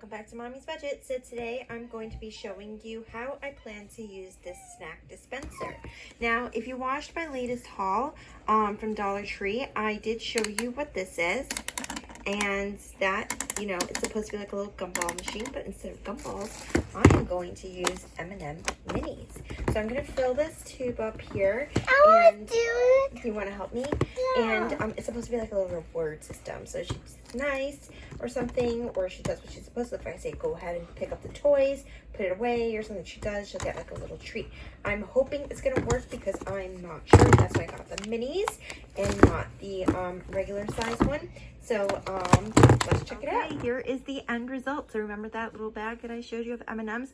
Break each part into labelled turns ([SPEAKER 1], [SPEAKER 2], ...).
[SPEAKER 1] welcome back to Mommy's Budget. So today I'm going to be showing you how I plan to use this snack dispenser. Now, if you watched my latest haul from Dollar Tree, I did show you what this is. And that, you know, it's supposed to be like a little gumball machine, but instead of gumballs, I am going to use M&M minis. So I'm going to fill this tube up here.
[SPEAKER 2] I want to do it.
[SPEAKER 1] You want to help me?
[SPEAKER 2] Yeah.
[SPEAKER 1] And it's supposed to be like a little reward system. So she's nice or something, or she does what she's supposed to. If I say go ahead and pick up the toys, put it away, or something she does, she'll get like a little treat. I'm hoping it's going to work because I'm not sure. That's why I got the minis and not the regular size one. So let's check it out. Here is the end result. So remember that little bag that I showed you of M&Ms?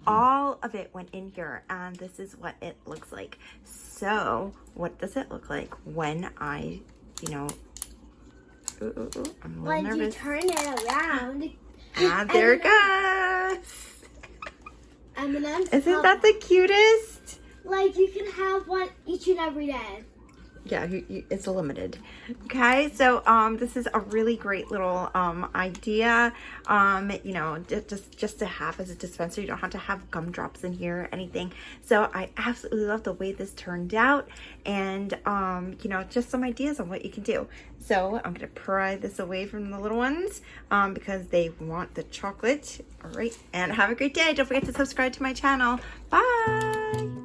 [SPEAKER 1] All of it went in here, and this is what it looks like. So what does it look like when I, you know, I'm a little
[SPEAKER 2] when
[SPEAKER 1] nervous.
[SPEAKER 2] you turn it around.
[SPEAKER 1] Ah, there it goes.
[SPEAKER 2] M&M's.
[SPEAKER 1] Isn't that the cutest?
[SPEAKER 2] Like you can have one each and every day.
[SPEAKER 1] Yeah, it's limited. Okay, so this is a really great little idea. You know, just to have as a dispenser. You don't have to have gumdrops in here or anything. So I absolutely love the way this turned out, and you know, just some ideas on what you can do. So I'm gonna pry this away from the little ones because they want the chocolate. All right, and have a great day. Don't forget to subscribe to my channel. Bye.